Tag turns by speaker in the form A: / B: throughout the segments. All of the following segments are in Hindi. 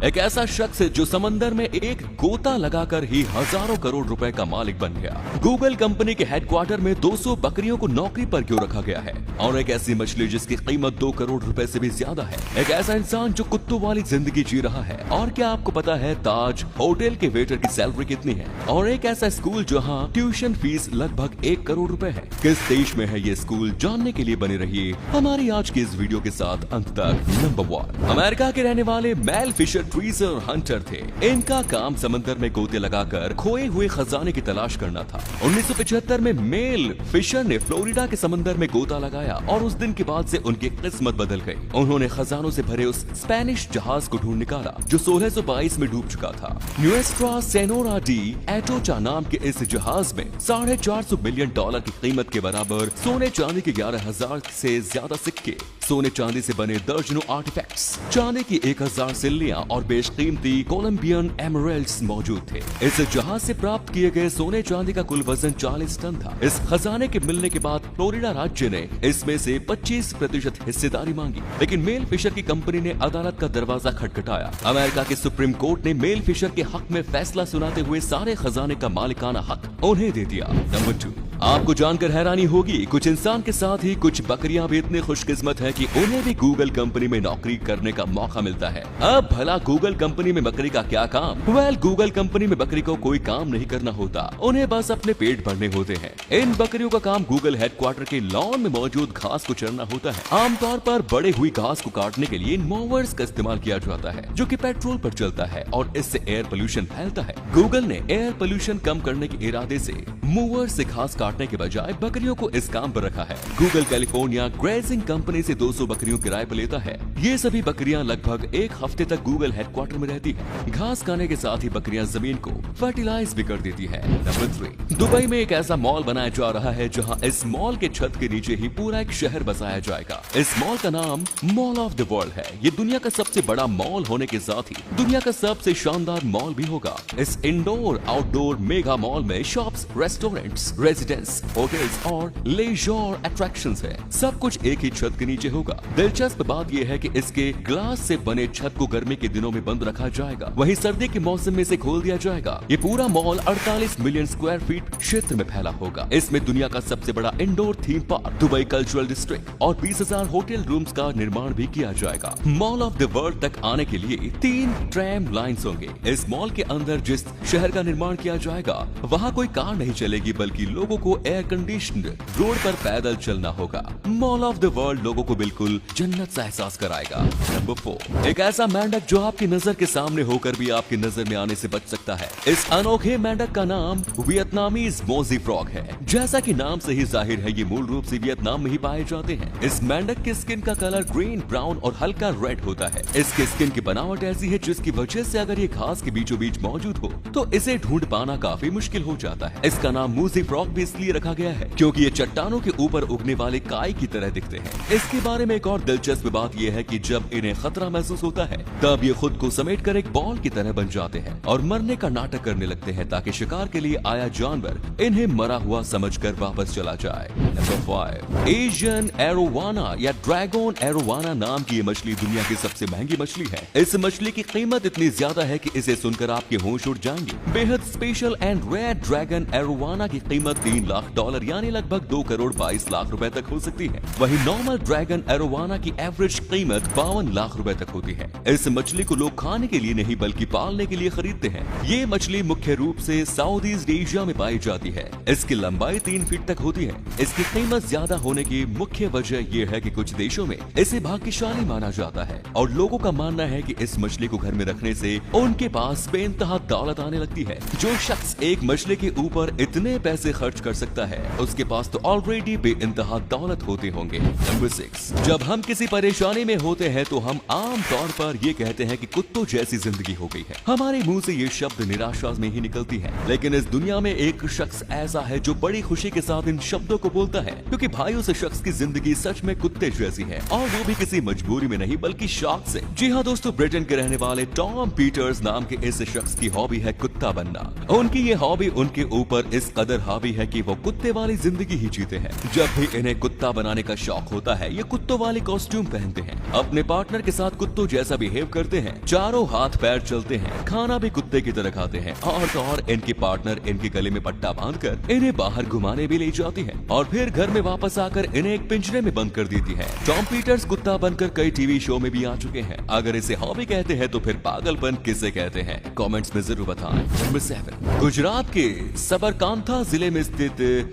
A: एक ऐसा शख्स जो समंदर में एक गोता लगाकर ही हजारों करोड़ रुपए का मालिक बन गया। गूगल कंपनी के हेडक्वार्टर में 200 बकरियों को नौकरी पर क्यों रखा गया है? और एक ऐसी मछली जिसकी कीमत 2 करोड़ रुपए से भी ज्यादा है। एक ऐसा इंसान जो कुत्तों वाली जिंदगी जी रहा है। और क्या आपको पता है ताज होटल के वेटर की सैलरी कितनी है? और एक ऐसा स्कूल जहां ट्यूशन फीस लगभग 1 करोड़ रुपए है। किस देश में है ये स्कूल? जानने के लिए बने रहिए हमारी आज की इस वीडियो के साथ अंत तक। नंबर 1, अमेरिका के रहने वाले मेल फिशर ट्रेजर हंटर थे। इनका काम समंदर में गोते लगाकर खोए हुए खजाने की तलाश करना था। 1975 में मेल फिशर ने फ्लोरिडा के समंदर में गोता लगाया और उस दिन के बाद से उनकी किस्मत बदल गई। उन्होंने खजानों से भरे उस स्पेनिश जहाज को ढूंढ निकाला जो 1622 में डूब चुका था। न्यूएस्ट्रा सेनोरा डी एटोचा नाम के इस जहाज में $450 बिलियन की कीमत के बराबर सोने चांदी के 11,000 से ज्यादा सिक्के, सोने चांदी से बने दर्जनों आर्टिफैक्ट्स, चांदी की 1000 सिल्लियां और बेशकीमती कोलंबियन एमरल्ड्स मौजूद थे। इस जहाज से प्राप्त किए गए सोने चांदी का कुल वजन 40 टन था। इस खजाने के मिलने के बाद फ्लोरिडा राज्य ने इसमें से 25% हिस्सेदारी मांगी, लेकिन मेल फिशर की कंपनी ने अदालत का दरवाजा खटखटाया। अमेरिका के सुप्रीम कोर्ट ने मेल फिशर के हक में फैसला सुनाते हुए सारे खजाने का मालिकाना हक उन्हें दे दिया। नंबर 2, आपको जानकर हैरानी होगी, कुछ इंसान के साथ ही कुछ बकरियां भी इतनी खुशकिस्मत है कि उन्हें भी गूगल कंपनी में नौकरी करने का मौका मिलता है। अब भला गूगल कंपनी में बकरी का क्या काम? गूगल कंपनी में बकरी को कोई काम नहीं करना होता, उन्हें बस अपने पेट भरने होते हैं। इन बकरियों का काम गूगल हेडक्वार्टर के लॉन में मौजूद घास को चरना होता है। आमतौर पर बड़े हुई घास को काटने के लिए मोवर्स का इस्तेमाल किया जाता है जो कि पेट्रोल पर चलता है और इससे एयर पोल्यूशन फैलता है। गूगल ने एयर पोल्यूशन कम करने के इरादे से मूवर से घास काटने के बजाय बकरियों को इस काम पर रखा है। गूगल कैलिफोर्निया ग्रेजिंग कंपनी से 200 बकरियों किराए पर लेता है। ये सभी बकरियां लगभग 1 हफ्ते तक गूगल हेडक्वार्टर में रहती है। घास खाने के साथ ही बकरियां जमीन को फर्टिलाइज भी कर देती है। नंबर 3, दुबई में एक ऐसा मॉल बनाया जा रहा है जहां इस मॉल के छत के नीचे ही पूरा एक शहर बसाया जाएगा। इस मॉल का नाम मॉल ऑफ द वर्ल्ड है। ये दुनिया का सबसे बड़ा मॉल होने के साथ ही दुनिया का सबसे शानदार मॉल भी होगा। इस इंडोर आउटडोर मेगा मॉल में शॉप्स, रेस्टोरेंट्स, रेजिडेंस, होटल्स और लेजर अट्रैक्शंस है। सब कुछ एक ही छत के नीचे होगा। दिलचस्प बात यह है कि इसके ग्लास से बने छत को गर्मी के दिनों में बंद रखा जाएगा, वहीं सर्दी के मौसम में इसे खोल दिया जाएगा। ये पूरा मॉल 48 मिलियन स्क्वायर फीट क्षेत्र में फैला होगा। इसमें दुनिया का सबसे बड़ा indoor theme park, Dubai cultural district और 20,000 होटल रूम्स का निर्माण भी किया जाएगा। मॉल ऑफ द वर्ल्ड तक आने के लिए 3 ट्रैम लाइन्स होंगे। इस मॉल के अंदर जिस शहर का निर्माण किया जाएगा वहाँ कोई कार नहीं चलेगी, बल्कि लोगों को एयर कंडीशनड रोड पर पैदल चलना होगा। मॉल ऑफ द वर्ल्ड लोगों को बिल्कुल जन्नत सा एहसास कराएगा। नंबर 4, एक ऐसा मेंढक जो आपकी नजर के सामने होकर भी आपकी नजर में आने से बच सकता है। इस अनोखे मेंढक का नाम वियतनामीज मोजी फ्रॉग है। जैसा कि नाम से ही जाहिर है, ये मूल रूप से वियतनाम में ही पाए जाते हैं। इस मेंढक की स्किन का कलर ग्रीन, ब्राउन और हल्का रेड होता है। इसके स्किन की बनावट ऐसी है जिसकी वजह से अगर ये घास के बीचों बीच मौजूद हो तो इसे ढूंढ पाना काफी मुश्किल हो जाता है। इसका नाम मोजी फ्रॉग भी इसलिए रखा गया है क्योंकि ये चट्टानों के ऊपर उगने वाले काई की तरह दिखते हैं। इसके बारे में एक और दिलचस्प बात यह है कि जब इन्हें खतरा महसूस होता है तब ये खुद को समेटकर एक बॉल की तरह बन जाते हैं और मरने का नाटक करने लगते हैं ताकि शिकार के लिए आया जानवर इन्हें मरा हुआ समझकर वापस चला जाए। नंबर 5, एशियन एरोवाना या ड्रैगन एरोवाना नाम की ये मछली दुनिया की सबसे महंगी मछली है। इस मछली की कीमत इतनी ज्यादा है कि इसे सुनकर आपके होश उड़ जाएंगे। बेहद special and rare dragon arowana की कीमत $3 लाख यानी लगभग 2 करोड़ 22 लाख रुपए तक हो सकती है। वहीं नॉर्मल ड्रैगन एरोवाना की एवरेज कीमत 52 लाख रुपए तक होती है। इस मछली को लोग खाने के लिए नहीं बल्कि पालने के लिए खरीदते हैं। ये मछली मुख्य रूप से साउथ ईस्ट एशिया में पाई जाती है। इसकी लंबाई 3 फीट तक होती है। इसकी कीमत ज्यादा होने की मुख्य वजह यह है कि कुछ देशों में इसे भाग्यशाली माना जाता है और लोगों का मानना है कि इस मछली को घर में रखने से उनके पास बेइंतहा दौलत आने लगती है। जो शख्स एक मछली के ऊपर इतने पैसे खर्च कर सकता है उसके पास तो ऑलरेडी बेइंतहा दौलत होते होंगे। नंबर 6, जब हम किसी परेशानी में होते हैं तो हम आम तौर पर ये कहते हैं कि कुत्तों जैसी जिंदगी हो गई है। हमारे मुंह से ये शब्द निराशा में ही निकलती है, लेकिन इस दुनिया में एक शख्स ऐसा है जो बड़ी खुशी के साथ इन शब्दों को बोलता है क्योंकि भाई उस शख्स की जिंदगी सच में कुत्ते जैसी है और वो भी किसी मजबूरी में नहीं बल्कि शौक से। जी हाँ दोस्तों, ब्रिटेन के रहने वाले टॉम पीटर्स नाम के इस शख्स की हॉबी है कुत्ता बनना। उनकी ये हॉबी उनके ऊपर इस कदर हावी है कि कि वो कुत्ते वाली जिंदगी ही जीते हैं। जब भी इन्हें कुत्ता बनाने का शौक होता है ये कुत्तों वाली कॉस्ट्यूम पहनते हैं, अपने पार्टनर के साथ कुत्तों जैसा बिहेव करते हैं, चारों हाथ पैर चलते हैं, खाना भी कुत्ते की तरह खाते हैं और तो और इनकी पार्टनर इनके गले में पट्टा बांधकर इन्हें बाहर घुमाने भी ले जाती है और फिर घर में वापस आकर इन्हें एक पिंजरे में बंद कर देती है। टॉम पीटर्स कुत्ता बनकर कई टीवी शो में भी आ चुके हैं। अगर इसे हॉबी कहते हैं तो फिर पागलपन किसे कहते हैं, कमेंट्स में जरूर बताएं। नंबर 7, गुजरात के सबरकांठा जिले में स्थित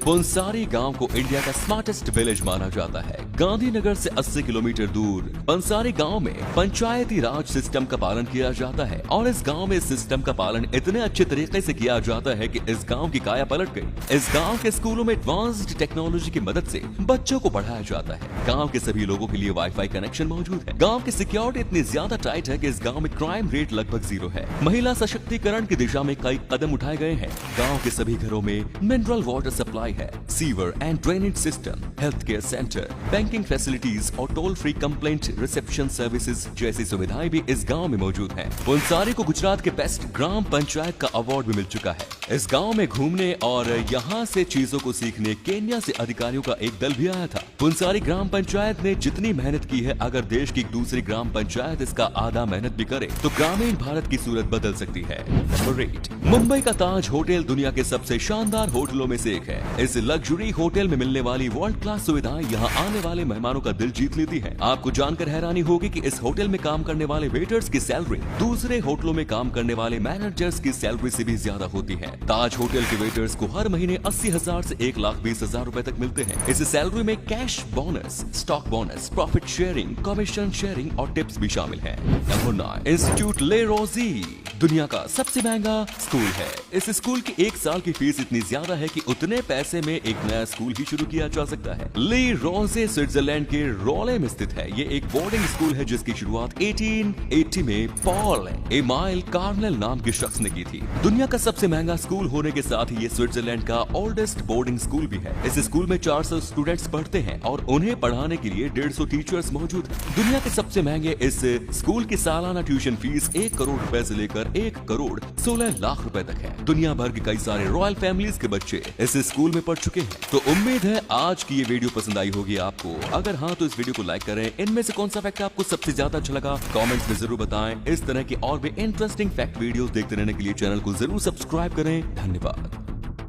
A: पंसारी गांव को इंडिया का स्मार्टेस्ट विलेज माना जाता है। गांधीनगर से 80 किलोमीटर दूर पंसारी गांव में पंचायती राज सिस्टम का पालन किया जाता है और इस गांव में इस सिस्टम का पालन इतने अच्छे तरीके से किया जाता है कि इस गांव की काया पलट गई। इस गांव के स्कूलों में एडवांस्ड टेक्नोलॉजी की मदद से बच्चों को पढ़ाया जाता है। गांव के सभी लोगों के लिए वाईफाई कनेक्शन मौजूद है। गांव की सिक्योरिटी इतनी ज्यादा टाइट है कि इस गांव में क्राइम रेट लगभग 0 है। महिला सशक्तिकरण की दिशा में कई कदम उठाए गए हैं। गांव के सभी घरों में मिनरल वाटर सप्लाई है, sewer and drainage system, health care centre, banking facilities और toll free complaint reception services जैसी सुविधाएं भी इस गांव में मौजूद हैं। पंसारी को गुजरात के बेस्ट ग्राम पंचायत का अवार्ड भी मिल चुका है। इस गांव में घूमने और यहां से चीजों को सीखने केन्या से अधिकारियों का एक दल भी आया था। पंसारी ग्राम पंचायत ने जितनी मेहनत की है, अगर देश की दूसरी ग्राम पंचायत इसका आधा मेहनत भी करे तो ग्रामीण भारत की सूरत बदल सकती है। नंबर 8, मुंबई का ताज होटल दुनिया के सबसे शानदार होटलों में से एक है। इस लग्जरी होटल में मिलने वाली वर्ल्ड क्लास सुविधाएं यहाँ आने वाले मेहमानों का दिल जीत लेती है। आपको जानकर हैरानी होगी कि इस होटल में काम करने वाले वेटर्स की सैलरी दूसरे होटलों में काम करने वाले मैनेजर्स की सैलरी से भी ज्यादा होती है। ताज होटल के वेटर्स को हर महीने 80,000 से 1,20,000 रुपए तक मिलते हैं। इस सैलरी में cash bonus, stock bonus, profit sharing, commission sharing और टिप्स भी शामिल है। नंबर 9, इंस्टीट्यूट ले रोजी दुनिया का सबसे महंगा स्कूल है। इस स्कूल की 1 साल की फीस इतनी ज्यादा है कि उतने पैसे में एक नया स्कूल ही शुरू किया जा सकता है। ले रोजे स्विट्जरलैंड के रोले में स्थित है। ये एक बोर्डिंग स्कूल है जिसकी शुरुआत 1880 में पॉल एमाइल कार्नेल नाम के शख्स ने की थी। दुनिया का सबसे महंगा स्कूल होने के साथ ही ये स्विट्जरलैंड का ओल्डेस्ट बोर्डिंग स्कूल भी है। इस स्कूल में 400 स्टूडेंट्स पढ़ते हैं और उन्हें पढ़ाने के लिए 150 टीचर्स मौजूद हैं। दुनिया के सबसे महंगे इस स्कूल की सालाना ट्यूशन फीस 1 करोड़ रुपए से लेकर 1 करोड़ 16 लाख रुपए तक है। दुनिया भर के कई सारे रॉयल फैमिलीज के बच्चे इस स्कूल में पढ़ चुके हैं। तो उम्मीद है आज की ये वीडियो पसंद आई होगी आपको। अगर हाँ तो इस वीडियो को लाइक करें। इनमें से कौन सा फैक्ट आपको सबसे ज्यादा अच्छा लगा कमेंट्स में जरूर बताएं। इस तरह की और भी इंटरेस्टिंग फैक्ट वीडियोस देखते रहने के लिए चैनल को जरूर सब्सक्राइब करें। धन्यवाद।